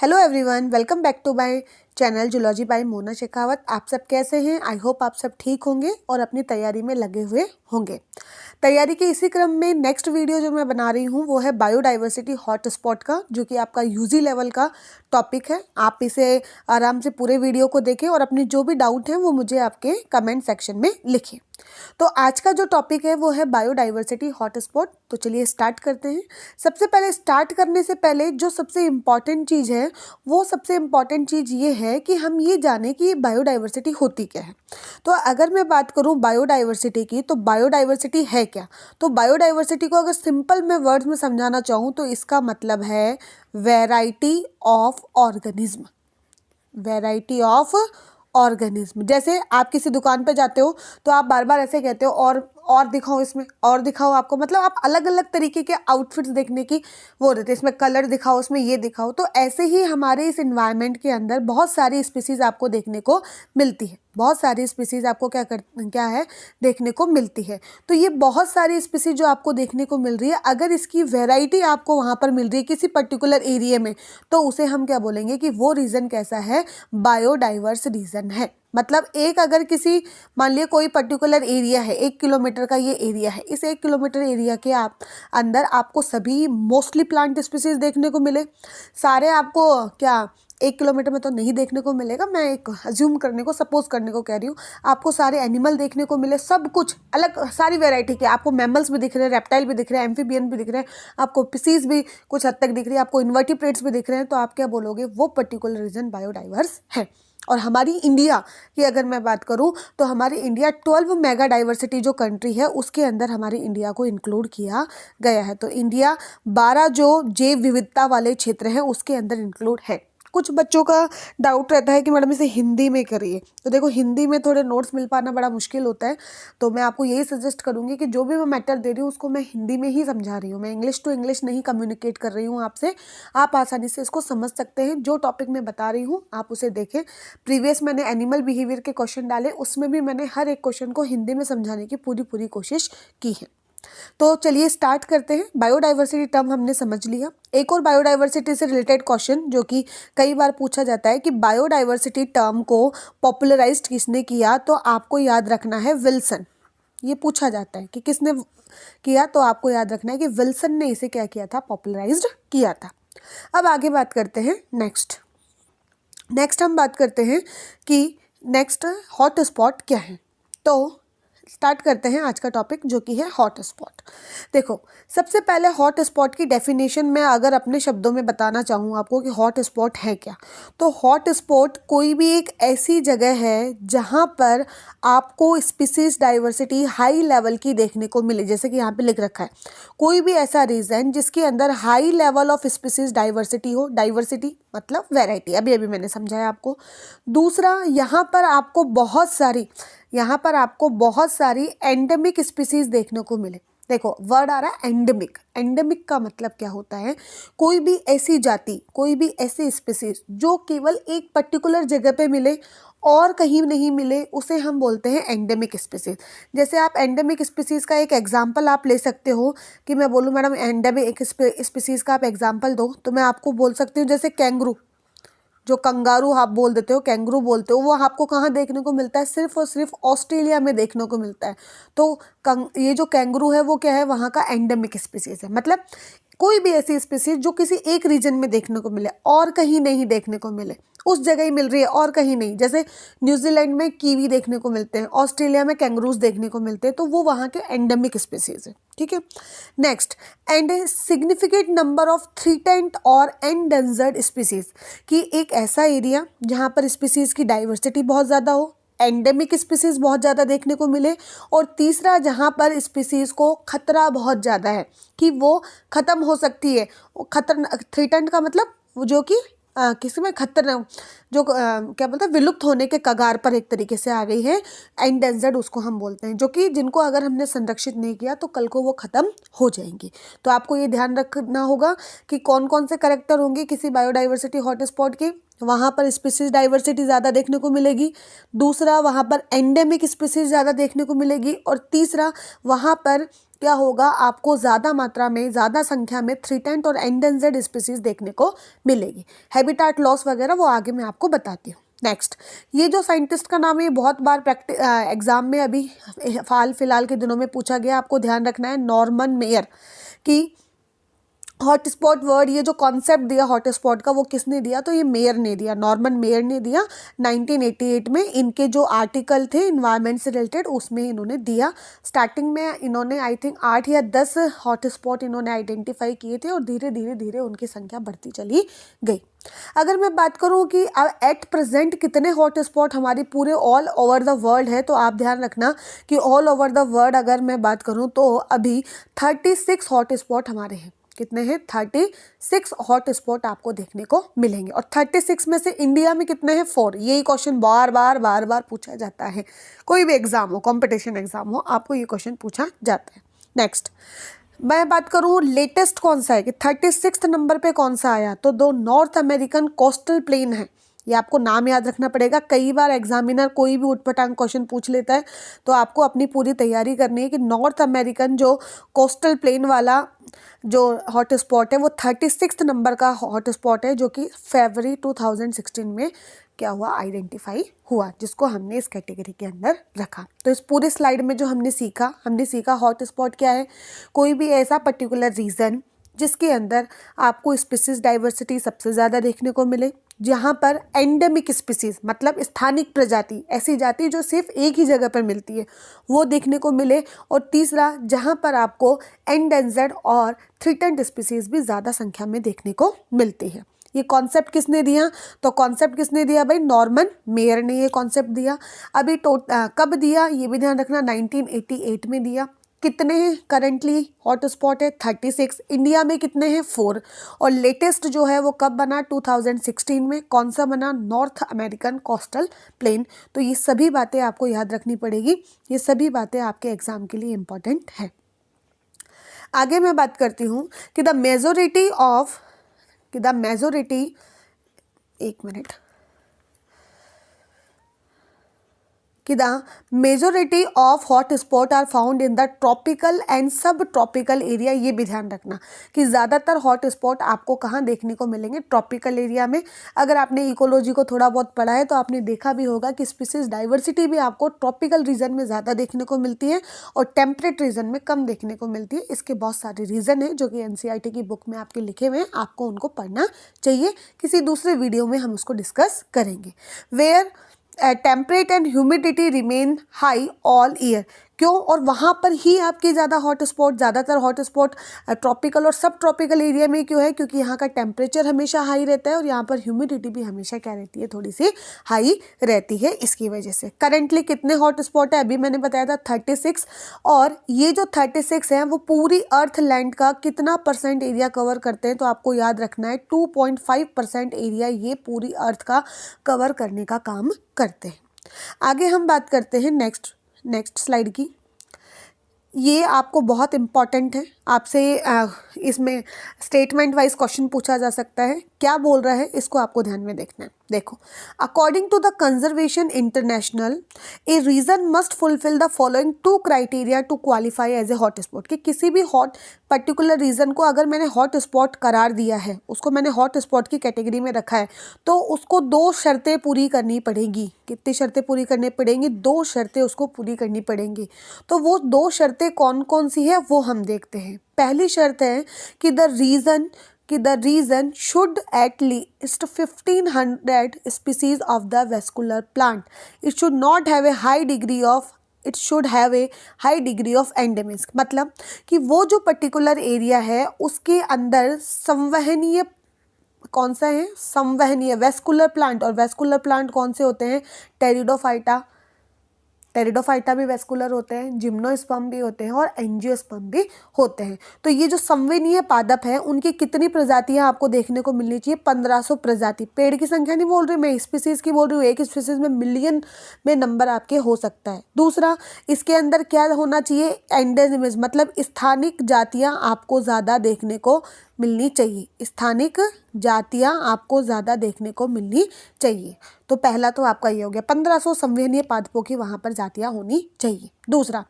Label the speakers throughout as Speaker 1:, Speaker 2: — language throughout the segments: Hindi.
Speaker 1: Hello everyone, welcome back to my channel zoology by Mona Shekhawat. आप सब कैसे हैं? आई होप आप सब ठीक होंगे और अपनी तैयारी में लगे हुए होंगे। तैयारी के इसी क्रम में नेक्स्ट वीडियो जो मैं बना रही हूँ वो है बायोडाइवर्सिटी हॉटस्पॉट का, जो कि आपका यूजी लेवल का टॉपिक है। आप इसे आराम से पूरे वीडियो को देखें और अपनी जो भी डाउट हैं वो मुझे आपके कमेंट सेक्शन में लिखें। तो आज का जो टॉपिक है वो है बायोडाइवर्सिटी हॉटस्पॉट। तो चलिए स्टार्ट करते हैं। सबसे पहले स्टार्ट करने से पहले जो सबसे इम्पॉर्टेंट चीज़ है वो सबसे इम्पॉर्टेंट चीज़ ये है कि हम ये जानें कि बायोडाइवर्सिटी होती क्या है। तो अगर मैं बात करूं बायोडाइवर्सिटी की, तो बायोडाइवर्सिटी है क्या? तो बायोडाइवर्सिटी को अगर सिंपल मैं वर्ड्स में समझाना चाहूँ तो इसका मतलब है variety of organism. Variety of organism. जैसे आप किसी दुकान पे जाते हो तो आप बार बार ऐसे कहते हो और दिखाओ, इसमें और दिखाओ। आपको मतलब आप अलग अलग तरीके के आउटफिट्स देखने की वो रहते हैं, इसमें कलर दिखाओ, इसमें ये दिखाओ। तो ऐसे ही हमारे इस एनवायरनमेंट के अंदर बहुत सारी स्पीसीज आपको देखने को मिलती है। बहुत सारी स्पीसीज आपको क्या है देखने को मिलती है। तो ये बहुत सारी स्पीसीज जो आपको देखने को मिल रही है, अगर इसकी वैरायटी आपको वहाँ पर मिल रही है किसी पर्टिकुलर एरिया में, तो उसे हम क्या बोलेंगे कि वो रीजन कैसा है? बायोडाइवर्स रीजन है। मतलब एक अगर किसी मान लिया कोई पर्टिकुलर एरिया है, 1 किलोमीटर का ये एरिया है, इस 1 किलोमीटर एरिया के आप अंदर आपको सभी मोस्टली प्लांट स्पीसीज देखने को मिले। सारे आपको क्या 1 किलोमीटर में तो नहीं देखने को मिलेगा, मैं एक अज्यूम करने को, सपोज करने को कह रही हूँ। आपको सारे एनिमल देखने को मिले, सब कुछ अलग, सारी वेराइटी के आपको मैमल्स भी दिख रहे हैं, रेप्टाइल भी दिख रहे हैं, एम्फीबियन भी दिख रहे हैं, आपको स्पीसीज भी कुछ हद तक दिख रही है, आपको इन्वर्टिब्रेट्स भी दिख रहे हैं। तो आप क्या बोलोगे? वो पर्टिकुलर रीजन बायोडाइवर्स है। और हमारी इंडिया की अगर मैं बात करूं तो हमारी इंडिया 12 मेगा डाइवर्सिटी जो कंट्री है उसके अंदर हमारी इंडिया को इंक्लूड किया गया है। तो इंडिया 12 जो जैव विविधता वाले क्षेत्र हैं उसके अंदर इंक्लूड है। कुछ बच्चों का डाउट रहता है कि मैडम इसे हिंदी में करिए। तो देखो, हिंदी में थोड़े नोट्स मिल पाना बड़ा मुश्किल होता है, तो मैं आपको यही सजेस्ट करूंगी कि जो भी मैं मैटर दे रही हूँ उसको मैं हिंदी में ही समझा रही हूँ। मैं इंग्लिश टू इंग्लिश नहीं कम्युनिकेट कर रही हूँ आपसे। आप आसानी से इसको समझ सकते हैं। जो टॉपिक मैं बता रही हूँ आप उसे देखें। प्रीवियस मैंने एनिमल बिहेवियर के क्वेश्चन डाले, उसमें भी मैंने हर एक क्वेश्चन को हिंदी में समझाने की पूरी कोशिश की है। तो चलिए स्टार्ट करते हैं। बायोडाइवर्सिटी टर्म हमने समझ लिया। एक और बायोडाइवर्सिटी से रिलेटेड क्वेश्चन जो कि कई बार पूछा जाता है कि बायोडाइवर्सिटी टर्म को पॉपुलराइज्ड किसने किया, तो आपको याद रखना है विल्सन। ये पूछा जाता है कि किसने किया, तो आपको याद रखना है कि विल्सन ने इसे क्या किया था? पॉपुलराइज्ड किया था। अब आगे बात करते हैं नेक्स्ट हम बात करते हैं कि नेक्स्ट हॉट स्पॉट क्या है। तो स्टार्ट करते हैं आज का टॉपिक जो कि है हॉट स्पॉट। देखो, सबसे पहले हॉट स्पॉट की डेफिनेशन मैं अगर अपने शब्दों में बताना चाहूँ आपको कि हॉट स्पॉट है क्या, तो हॉट स्पॉट कोई भी एक ऐसी जगह है जहाँ पर आपको स्पीसीज डाइवर्सिटी हाई लेवल की देखने को मिले। जैसे कि यहाँ पे लिख रखा है, कोई भी ऐसा रीजन जिसके अंदर high level of species diversity हो। डाइवर्सिटी मतलब वैरायटी, अभी अभी मैंने समझाया आपको। दूसरा, यहाँ पर आपको बहुत सारी एंडेमिक स्पीसीज देखने को मिले। देखो, वर्ड आ रहा है एंडेमिक। एंडेमिक का मतलब क्या होता है? कोई भी ऐसी जाति, कोई भी ऐसी स्पीसीज जो केवल एक पर्टिकुलर जगह पे मिले और कहीं नहीं मिले, उसे हम बोलते हैं एंडेमिक स्पीसीज। जैसे आप एंडेमिक स्पीसीज का एक एग्जांपल आप ले सकते हो कि मैं बोलूँ मैडम एंडेमिक स्पीसीज का आप एग्जांपल दो, तो मैं आपको बोल सकती हूँ जैसे कैंगरू, जो कंगारू आप बोल देते हो, कैंगरू बोलते हो, वो आपको कहाँ देखने को मिलता है? सिर्फ और सिर्फ ऑस्ट्रेलिया में देखने को मिलता है। तो ये जो कैंगरू है वो क्या है? वहाँ का एंडेमिक स्पीसीज है। मतलब कोई भी ऐसी स्पीसीज जो किसी एक रीजन में देखने को मिले और कहीं नहीं देखने को मिले, उस जगह ही मिल रही है और कहीं नहीं। जैसे न्यूजीलैंड में कीवी देखने को मिलते हैं, ऑस्ट्रेलिया में कैंगरूज देखने को मिलते हैं, तो वो वहाँ के एंडेमिक स्पीसीज है। ठीक है। Next, and significant number of threatened और एंडेंजर्ड स्पीसीज, कि एक ऐसा एरिया जहाँ पर स्पीसीज की डाइवर्सिटी बहुत ज़्यादा हो, एंडेमिक स्पीसीज बहुत ज़्यादा देखने को मिले, और तीसरा जहाँ पर स्पीसीज को खतरा बहुत ज़्यादा है कि वो ख़त्म हो सकती है। थ्रेटेंड का मतलब वो जो कि किसी में खतरा, जो क्या बोलते हैं, विलुप्त होने के कगार पर एक तरीके से आ गई है। एंडेंजर्ड उसको हम बोलते हैं, जो कि जिनको अगर हमने संरक्षित नहीं किया तो कल को वो ख़त्म हो जाएंगी। तो आपको ये ध्यान रखना होगा कि कौन कौन से कैरेक्टर होंगे किसी बायोडाइवर्सिटी हॉटस्पॉट के। वहाँ पर स्पीसीज डाइवर्सिटी ज़्यादा देखने को मिलेगी। दूसरा, वहाँ पर एंडेमिक स्पीसीज ज़्यादा देखने को मिलेगी। और तीसरा, वहाँ पर क्या होगा, आपको ज़्यादा मात्रा में, ज़्यादा संख्या में थ्रेटेंड और एंडेंजर्ड स्पीसीज देखने को मिलेगी। हैबिटाट लॉस वगैरह वो आगे मैं आपको बताती हूँ। नेक्स्ट, ये जो साइंटिस्ट का नाम है ये बहुत बार एग्जाम में अभी फिलहाल के दिनों में पूछा गया। आपको ध्यान रखना है नॉर्मन मेयर की। हॉटस्पॉट वर्ड, ये जो कॉन्सेप्ट दिया हॉटस्पॉट का वो किसने दिया, तो ये मेयर ने दिया, नॉर्मन मेयर ने दिया 1988 में। इनके जो आर्टिकल थे इन्वायरमेंट से रिलेटेड उसमें इन्होंने दिया। स्टार्टिंग में इन्होंने आई थिंक 8 या 10 हॉटस्पॉट इन्होंने आइडेंटिफाई किए थे और धीरे धीरे धीरे उनकी संख्या बढ़ती चली गई। अगर मैं बात करूं कि एट प्रेजेंट कितने हॉटस्पॉट हमारी पूरे ऑल ओवर द वर्ल्ड है, तो आप ध्यान रखना कि ऑल ओवर द वर्ल्ड अगर मैं बात करूं तो अभी 36 हॉटस्पॉट हमारे हैं। कितने हैं? 36 हॉटस्पॉट आपको देखने को मिलेंगे। और 36 में से इंडिया में कितने हैं? 4। यही क्वेश्चन बार बार पूछा जाता है। कोई भी एग्जाम हो, कंपटीशन एग्जाम हो, आपको ये क्वेश्चन पूछा जाता है। नेक्स्ट, मैं बात करूं लेटेस्ट कौन सा है कि 36 नंबर पे कौन सा आया, तो दो नॉर्थ अमेरिकन कोस्टल प्लेन है। ये आपको नाम याद रखना पड़ेगा। कई बार एग्जामिनर कोई भी उटपटांग क्वेश्चन पूछ लेता है, तो आपको अपनी पूरी तैयारी करनी है कि नॉर्थ अमेरिकन जो कोस्टल प्लेन वाला जो हॉटस्पॉट है वो 36 नंबर का हॉटस्पॉट है, जो कि फरवरी 2016 में क्या हुआ, आइडेंटिफाई हुआ, जिसको हमने इस कैटेगरी के अंदर रखा। तो इस पूरे स्लाइड में जो हमने सीखा हॉटस्पॉट क्या है, कोई भी ऐसा पर्टिकुलर रीजन जिसके अंदर आपको स्पीसीज डाइवर्सिटी सबसे ज़्यादा देखने को मिले, जहाँ पर एंडेमिक स्पीसीज मतलब स्थानिक प्रजाति, ऐसी जाति जो सिर्फ एक ही जगह पर मिलती है, वो देखने को मिले। और तीसरा, जहाँ पर आपको एंडेंजर्ड और थ्रेटेंड स्पीसीज भी ज़्यादा संख्या में देखने को मिलती है। ये कॉन्सेप्ट किसने दिया, तो कॉन्सेप्ट किसने दिया भाई, नॉर्मन मेयर ने ये कॉन्सेप्ट दिया। अभी कब दिया ये भी ध्यान रखना, 1988 में दिया। कितने हैं करंटली हॉटस्पॉट है? 36। इंडिया में कितने हैं? 4। और लेटेस्ट जो है वो कब बना? 2016 में। कौन सा बना? North American coastal plain. तो ये सभी बातें आपको याद रखनी पड़ेगी, ये सभी बातें आपके एग्जाम के लिए इम्पॉर्टेंट है। आगे मैं बात करती हूँ कि द मेजोरिटी एक मिनट कि the majority of hot spot are found in the tropical and subtropical area. ये भी ध्यान रखना कि ज़्यादातर हॉट स्पॉट आपको कहाँ देखने को मिलेंगे? ट्रॉपिकल एरिया में। अगर आपने इकोलॉजी को थोड़ा बहुत पढ़ा है तो आपने देखा भी होगा कि स्पीसीज डाइवर्सिटी भी आपको ट्रॉपिकल रीजन में ज़्यादा देखने को मिलती है और टेम्परेट रीजन में कम देखने को मिलती है। इसके बहुत सारे रीज़न हैं जो कि NCERT की बुक में आपके लिखे हुए हैं, आपको उनको पढ़ना चाहिए। किसी दूसरे वीडियो में हम उसको डिस्कस करेंगे। Where temperate and humidity remain high all year. क्यों? और वहाँ पर ही आपकी ज़्यादातर हॉट स्पॉट ट्रॉपिकल और सब ट्रॉपिकल एरिया में क्यों है? क्योंकि यहाँ का टेम्परेचर हमेशा हाई रहता है और यहाँ पर ह्यूमिडिटी भी हमेशा क्या रहती है? थोड़ी सी हाई रहती है। इसकी वजह से करंटली कितने हॉट स्पॉट है? अभी मैंने बताया था 36। और ये जो 36 हैं वो पूरी अर्थ लैंड का कितना % एरिया कवर करते हैं? तो आपको याद रखना है 2.5% एरिया ये पूरी अर्थ का कवर करने का काम करते हैं। आगे हम बात करते हैं नेक्स्ट स्लाइड की। ये आपको बहुत इम्पॉर्टेंट है, आपसे इसमें स्टेटमेंट वाइज क्वेश्चन पूछा जा सकता है। क्या बोल रहा है इसको आपको ध्यान में देखना है। देखो, according to the conservation international a region must fulfil the following 2 criteria to qualify as a hot spot. कि किसी भी पर्टिकुलर रीजन को अगर मैंने हॉट स्पॉट करार दिया है, उसको मैंने हॉट स्पॉट की कैटेगरी में रखा है, तो उसको 2 शर्तें पूरी करनी पड़ेगी। कितनी शर्तें पूरी करनी पड़ेंगी? 2 शर्तें उसको पूरी करनी पड़ेंगी। तो वो 2 शर्तें कौन कौन सी है वो हम देखते हैं। पहली शर्त है कि the region should at least 1500 species of the vascular plant. It should not have a high degree of endemics. मतलब कि वो जो पर्टिकुलर एरिया है उसके अंदर संवहनीय कौन सा है? संवहनीय वेस्कुलर प्लांट। और वेस्कुलर प्लांट कौन से होते हैं? टेरिडोफाइटा भी वेस्कुलर होते हैं, जिम्नोस्पर्म भी होते हैं और एंजियोस्पर्म भी होते हैं। तो ये जो संवहनीय पादप है उनकी कितनी प्रजातियां आपको देखने को मिलनी चाहिए? 1500 प्रजाति। पेड़ की संख्या नहीं बोल रही मैं, स्पीसीज की बोल रही हूँ। एक स्पीसीज में मिलियन में नंबर आपके हो सकता है। दूसरा, इसके अंदर क्या होना चाहिए? एंडेमिज्म, मतलब स्थानिक जातियाँ आपको ज़्यादा देखने को मिलनी चाहिए, स्थानिक जातियां आपको ज़्यादा देखने को मिलनी चाहिए। तो पहला तो आपका ये हो गया, 1500 संवहनीय पादपों की वहाँ पर जातियां होनी चाहिए। दूसरा,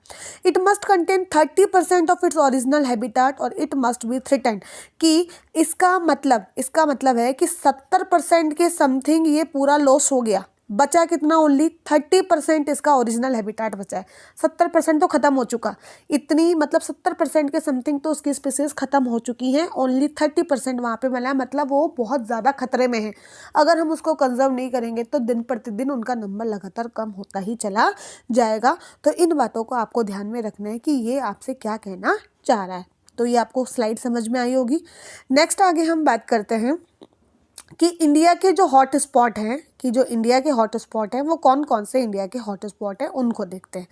Speaker 1: it must contain 30% of its original habitat और इट मस्ट बी थ्रेटेंड, कि इसका मतलब है कि 70% के समथिंग ये पूरा लॉस हो गया, बचा कितना, ओनली 30% इसका ओरिजिनल हैबिटेट बचा है। 70% तो खत्म हो चुका, इतनी मतलब 70% के समथिंग तो उसकी स्पीसीज खत्म हो चुकी हैं, ओनली 30% वहाँ पे मिला है, मतलब वो बहुत ज़्यादा खतरे में है। अगर हम उसको कंजर्व नहीं करेंगे तो दिन प्रतिदिन उनका नंबर लगातार कम होता ही चला जाएगा। तो इन बातों को आपको ध्यान में रखना है कि ये आपसे क्या कहना चाह रहा है। तो ये आपको स्लाइड समझ में आई होगी। नेक्स्ट आगे हम बात करते हैं कि इंडिया के जो हॉट स्पॉट हैं वो कौन कौन से इंडिया के हॉट स्पॉट हैं उनको देखते हैं।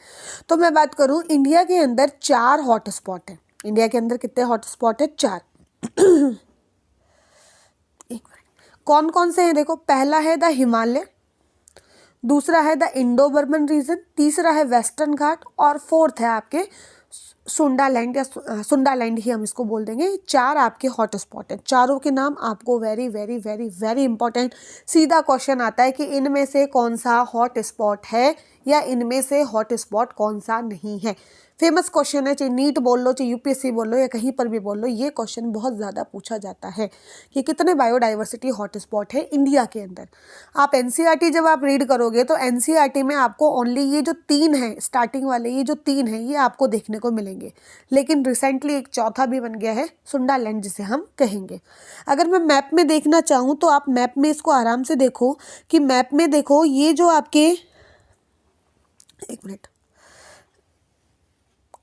Speaker 1: तो मैं बात करूं, इंडिया के अंदर 4 हॉट स्पॉट हैं। इंडिया के अंदर कितने हॉट स्पॉट है? 4। एक मिनट, कौन कौन से हैं देखो। पहला है द हिमालय, दूसरा है द इंडो बर्मन रीजन, तीसरा है वेस्टर्न घाट और फोर्थ है आपके सुंडालैंड या सुंडालैंड ही हम इसको बोल देंगे। 4 आपके हॉट स्पॉट हैं। चारों के नाम आपको very very very very important, सीधा क्वेश्चन आता है कि इनमें से कौन सा हॉट स्पॉट है या इनमें से हॉट स्पॉट कौन सा नहीं है। फेमस क्वेश्चन है, चाहे नीट बोल लो, चाहे यूपीएससी बोल लो या कहीं पर भी बोल लो, ये क्वेश्चन बहुत ज़्यादा पूछा जाता है कि कितने बायोडाइवर्सिटी हॉट स्पॉट है इंडिया के अंदर। आप एनसीईआरटी जब आप रीड करोगे तो एनसीईआरटी में आपको ओनली ये जो 3 हैं, स्टार्टिंग वाले ये जो 3 हैं, ये आपको देखने को मिलेंगे। लेकिन रिसेंटली एक चौथा भी बन गया है, सुंडालैंड जिसे हम कहेंगे। अगर मैं मैप में देखना चाहूँ तो आप मैप में इसको आराम से देखो कि मैप में देखो ये जो आपके, एक मिनट,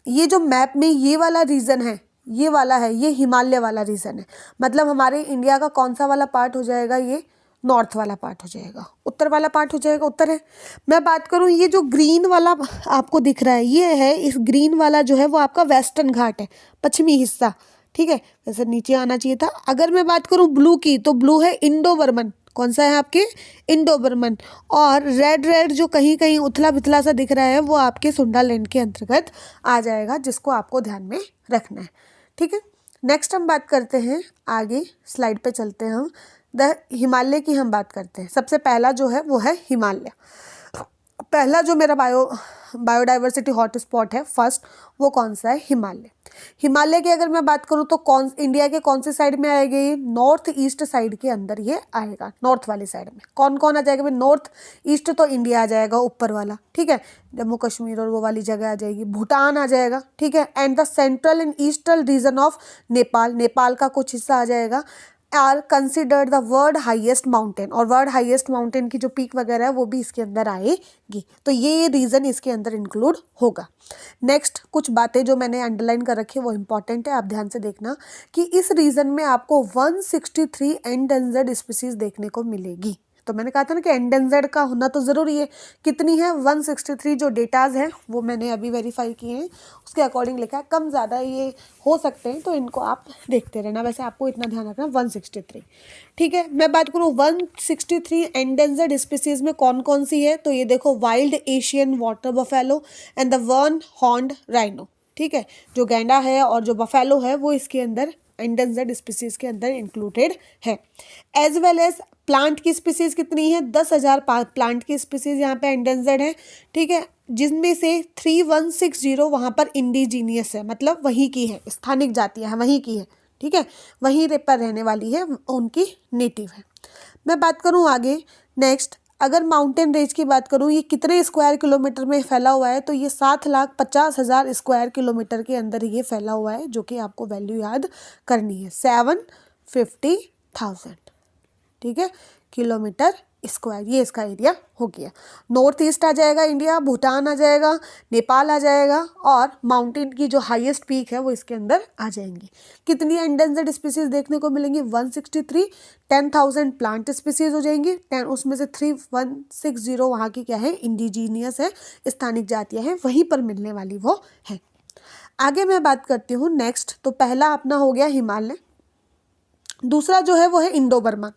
Speaker 1: ये जो मैप में ये वाला रीजन है, ये वाला है, ये हिमालय वाला रीजन है। मतलब हमारे इंडिया का कौन सा वाला पार्ट हो जाएगा? ये नॉर्थ वाला पार्ट हो जाएगा, उत्तर वाला पार्ट हो जाएगा, उत्तर है। मैं बात करूँ, ये जो ग्रीन वाला आपको दिख रहा है, ये है, इस ग्रीन वाला जो है वो आपका वेस्टर्न घाट है, पश्चिमी हिस्सा, ठीक है, वैसे नीचे आना चाहिए था। अगर मैं बात करूँ ब्लू की, तो ब्लू है इंडो बर्मन। कौन सा है आपके? इंडो बर्मन। और रेड रेड जो कहीं कहीं उथला बिथला सा दिख रहा है वो आपके सुंडालैंड के अंतर्गत आ जाएगा, जिसको आपको ध्यान में रखना है, ठीक है। नेक्स्ट हम बात करते हैं, आगे स्लाइड पे चलते हैं हम, द हिमालय की हम बात करते हैं। सबसे पहला जो है वो है हिमालय। पहला जो मेरा बायोडाइवर्सिटी हॉट स्पॉट है फर्स्ट, वो कौन सा है? हिमालय। हिमालय की अगर मैं बात करूँ तो इंडिया के कौन सी साइड में आएगा? ये नॉर्थ ईस्ट साइड के अंदर ये आएगा, नॉर्थ वाली साइड में। कौन कौन आ जाएगा भाई? नॉर्थ ईस्ट तो इंडिया आ जाएगा, ऊपर वाला, ठीक है, जम्मू कश्मीर और वो वाली जगह आ जाएगी, भूटान आ जाएगा, ठीक है, and the central and eastern region of Nepal, Nepal का कुछ हिस्सा आ जाएगा, are considered the world highest mountain, और वर्ल्ड हाईएस्ट माउंटेन की जो पीक वगैरह है वो भी इसके अंदर आएगी। तो ये रीजन इसके अंदर इंक्लूड होगा। नेक्स्ट कुछ बातें जो मैंने अंडरलाइन कर रखी है वो इंपॉर्टेंट है, आप ध्यान से देखना कि इस रीजन में आपको 163 एंडेंजर्ड स्पीसीज देखने को मिलेगी। तो मैंने कहा था ना कि एंडेंजर्ड का होना तो ज़रूरी है। कितनी है? 163 जो डेटाज हैं वो मैंने अभी वेरीफाई किए हैं, उसके अकॉर्डिंग लिखा है। कम ज़्यादा ये हो सकते हैं, तो इनको आप देखते रहना। वैसे आपको इतना ध्यान रखना 163, ठीक है। मैं बात करूँ 163 एंडेंजर्ड स्पीसीज में कौन कौन सी है, तो ये देखो, wild Asian water buffalo and the one horned rhino, ठीक है। जो गैंडा है और जो बफेलो है वो इसके अंदर एंडेंजर्ड स्पीसीज के अंदर इंक्लूडेड है। एज वेल एज प्लांट की स्पीसीज कितनी है? 10,000 प्लांट की स्पीसीज यहाँ पे एंडेंजर्ड है, ठीक है, जिनमें से 3160 वहाँ पर इंडिजीनियस है, मतलब वहीं की है, स्थानिक जातियाँ हैं, वहीं की है, ठीक है, वहीं पर रहने वाली है, उनकी नेटिव है। मैं बात करूँ आगे नेक्स्ट, अगर माउंटेन रेंज की बात करूँ, ये कितने स्क्वायर किलोमीटर में फैला हुआ है, तो ये 7,50,000 स्क्वायर किलोमीटर के अंदर ये फैला हुआ है, जो कि आपको वैल्यू याद करनी है, 750,000, ठीक है, किलोमीटर स्क्वायर, ये इसका एरिया हो गया। नॉर्थ ईस्ट आ जाएगा इंडिया, भूटान आ जाएगा, नेपाल आ जाएगा, और माउंटेन की जो हाईएस्ट पीक है वो इसके अंदर आ जाएंगी। कितनी एंडेंजर्ड स्पीसीज देखने को मिलेंगी? 163। 10,000 प्लांट स्पीसीज हो जाएंगी, 10 उसमें से 3160 वहाँ की क्या है? इंडिजीनियस है, स्थानिक जातियाँ हैं, वहीं पर मिलने वाली वो है। आगे मैं बात करती हूँ नेक्स्ट, तो पहला अपना हो गया हिमालय, दूसरा जो है वो है इंडो बर्मा।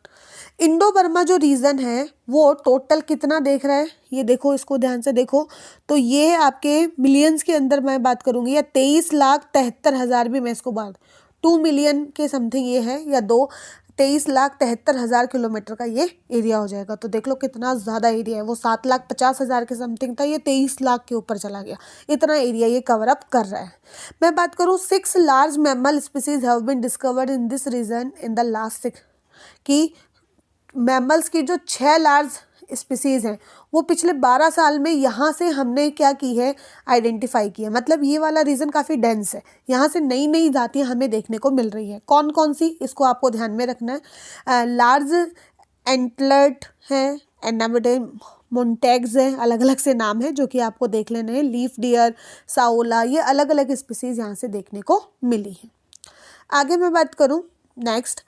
Speaker 1: इंडो बर्मा जो रीजन है वो टोटल कितना देख रहा है, ये देखो, इसको ध्यान से देखो, तो ये आपके मिलियंस के अंदर मैं बात करूंगी, या 23,73,000 भी मैं इसको बात, 2 मिलियन के समथिंग ये है, या 23,73,000 किलोमीटर का ये एरिया हो जाएगा। तो देख लो कितना ज़्यादा एरिया है, वो 7,50,000 के समथिंग था, ये 23 लाख के ऊपर चला गया। इतना एरिया ये कवर अप कर रहा है। मैं बात करूँ 6 large mammal species have been discovered in this region in the last 6, कि मैमल्स की जो 6 लार्ज स्पीसीज़ हैं वो पिछले 12 साल में यहाँ से हमने क्या की है, आइडेंटिफाई किया। मतलब ये वाला रीजन काफ़ी डेंस है, यहाँ से नई नई जातियाँ हमें देखने को मिल रही है। कौन कौन सी, इसको आपको ध्यान में रखना है। लार्ज एंटलर्ड है, एनामिडे मोन्टेग्स है, अलग अलग से नाम है जो कि आपको देख लेने हैं। लीफ डियर, साओला, ये अलग अलग स्पीसीज़ यहाँ से देखने को मिली है। आगे मैं बात करूँ next,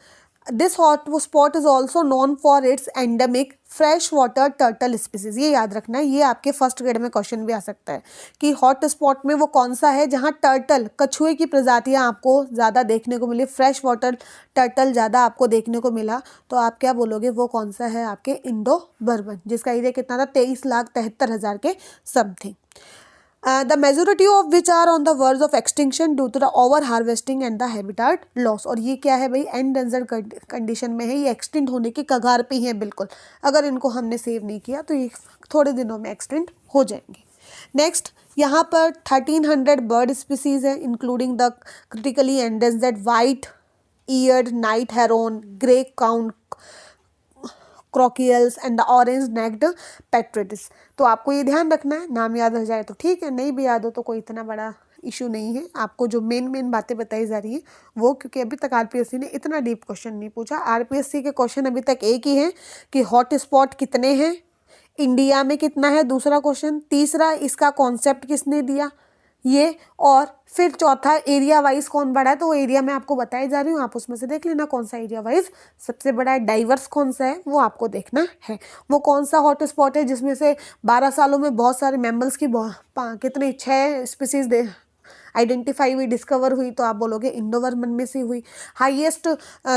Speaker 1: this hot spot is also known for its endemic fresh water turtle species. ये याद रखना है, ये आपके फर्स्ट ग्रेड में क्वेश्चन भी आ सकता है कि हॉट स्पॉट में वो कौन सा है जहाँ टर्टल, कछुए की प्रजातियाँ आपको ज़्यादा देखने को मिली, फ्रेश वाटर टर्टल ज़्यादा आपको देखने को मिला। तो आप क्या बोलोगे, वो कौन सा है, आपके इंडो बर्बन, जिसका एरिया कितना था, 23,73,000 के something. The majority of which are on the verge of extinction due to the over harvesting and the habitat loss। और ये क्या है भाई, endangered कंडीशन में है, ये एक्सटिंक्ट होने की कगार पे ही है बिल्कुल। अगर इनको हमने सेव नहीं किया तो ये थोड़े दिनों में एक्सटिंक्ट हो जाएंगे। नेक्स्ट, यहाँ पर 1300 बर्ड स्पीसीज है, including the critically endangered white eared night heron, grey crowned crocias and the orange necked partridge. तो आपको ये ध्यान रखना है, नाम याद हो जाए तो ठीक है, नहीं भी याद हो तो कोई इतना बड़ा इशू नहीं है। आपको जो मेन बातें बताई जा रही है वो, क्योंकि अभी तक आरपीएससी ने इतना डीप क्वेश्चन नहीं पूछा। आरपीएससी के क्वेश्चन अभी तक एक ही है कि हॉट स्पॉट कितने हैं, इंडिया में कितना है, दूसरा क्वेश्चन, तीसरा इसका कॉन्सेप्ट किसने दिया ये, और फिर चौथा एरिया वाइज कौन बड़ा है। तो वो एरिया मैं आपको बताई जा रही हूँ, आप उसमें से देख लेना कौन सा एरिया वाइज सबसे बड़ा है। डाइवर्स कौन सा है वो आपको देखना है। वो कौन सा हॉट स्पॉट है जिसमें से 12 सालों में बहुत सारे मैमल्स की कितने 6 स्पीसीज आइडेंटिफाई हुई, डिस्कवर हुई। तो आप बोलोगे इंडो बर्मन में से हुई। हाईएस्ट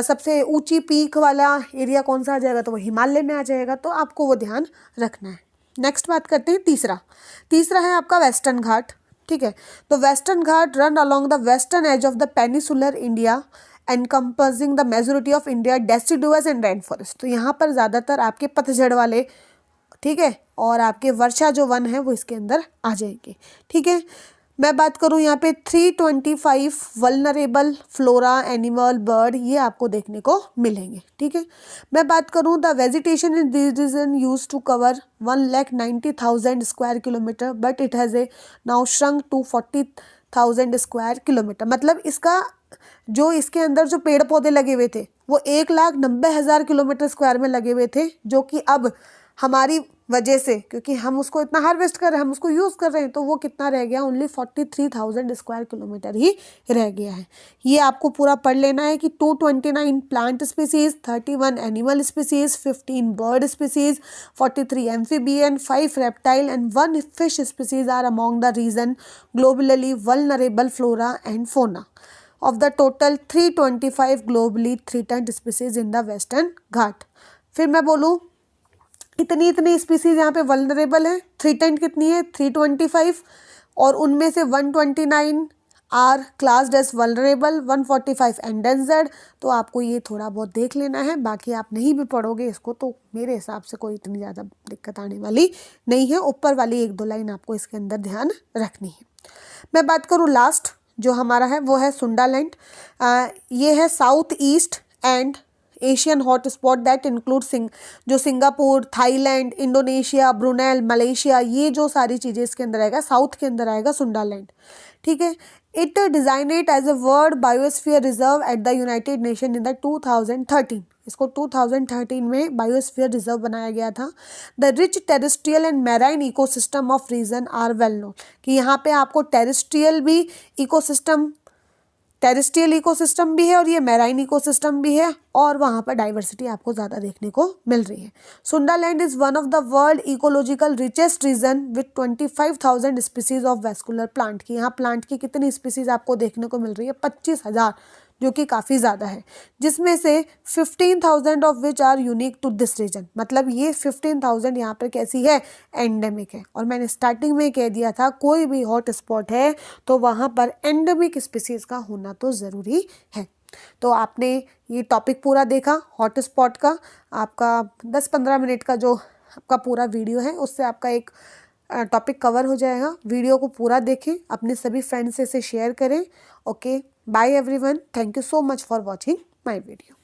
Speaker 1: सबसे ऊंची पीक वाला एरिया कौन सा आ जाएगा, तो वो हिमालय में आ जाएगा। तो आपको वो ध्यान रखना है। नेक्स्ट बात करते हैं तीसरा है आपका वेस्टर्न घाट। ठीक है, तो western Ghat run along the western edge of the peninsular India encompassing the majority of India deciduous and rain forest. तो यहाँ पर ज़्यादातर आपके पतझड़ वाले, ठीक है, और आपके वर्षा जो वन है वो इसके अंदर आ जाएंगे। ठीक है, मैं बात करूँ यहाँ पे 325 वल्नरेबल फ्लोरा एनिमल बर्ड ये आपको देखने को मिलेंगे। ठीक है, मैं बात करूँ the vegetation in this region use to cover 1,90,000 square kilometre but it has a now shrunk to 40,000 square kilometre. मतलब इसका जो इसके अंदर जो पेड़ पौधे लगे हुए थे वो 1,90,000 किलोमीटर स्क्वायर में लगे हुए थे, जो कि अब हमारी वजह से, क्योंकि हम उसको इतना हार्वेस्ट कर रहे हैं, हम उसको यूज़ कर रहे हैं, तो वो कितना रह गया, ओनली 43,000 स्क्वायर किलोमीटर ही रह गया है। ये आपको पूरा पढ़ लेना है कि 229 plant species, 31 animal species, 15 bird species, 43 amphibian, 5 reptile and 1 fish species are among the region globally vulnerable flora and fauna of the total 325 globally threatened species in the western घाट। फिर मैं बोलूँ इतनी स्पीसीज यहाँ पे वल्नरेबल है, थ्रीटेंड कितनी है 325, और उनमें से 129 are classed as vulnerable, 145 endangered. तो आपको ये थोड़ा बहुत देख लेना है, बाकी आप नहीं भी पढ़ोगे इसको तो मेरे हिसाब से कोई इतनी ज़्यादा दिक्कत आने वाली नहीं है। ऊपर वाली 1-2 लाइन आपको इसके अंदर ध्यान रखनी है। मैं बात करूँ लास्ट जो हमारा है वो है सुंडालैंड। ये है south east and Asian hot spot that include जो Singapore, Thailand, Indonesia, Brunei, Malaysia, ये जो सारी चीज़ें इसके अंदर आएगा, साउथ के अंदर आएगा सुंडालैंड। ठीक है, it designate as a world biosphere reserve at the United Nation in the 2013। इसको 2013 में बायोस्फीयर रिजर्व बनाया गया था। The rich terrestrial and marine ecosystem of region are well known, कि यहाँ पे आपको टेरेस्ट्रियल इकोसिस्टम भी है और ये मैराइन इकोसिस्टम भी है, और वहाँ पर डाइवर्सिटी आपको ज़्यादा देखने को मिल रही है। Sundaland is one of the world ecological richest region with 25,000 species of vascular plant की। यहाँ प्लांट की कितनी स्पीसीज आपको देखने को मिल रही है, 25,000,
Speaker 2: जो कि काफ़ी ज़्यादा है, जिसमें से 15,000 of which are unique to this region. मतलब ये 15,000 यहाँ पर कैसी है, एंडेमिक है। और मैंने स्टार्टिंग में कह दिया था कोई भी हॉट स्पॉट है तो वहाँ पर एंडेमिक स्पीसीज़ का होना तो ज़रूरी है। तो आपने ये टॉपिक पूरा देखा हॉट स्पॉट का, आपका 10-15 मिनट का जो आपका पूरा वीडियो है उससे आपका एक टॉपिक कवर हो जाएगा। वीडियो को पूरा देखें, अपने सभी फ्रेंड्स से इसे शेयर करें। Okay, bye everyone, thank you so much for watching my video.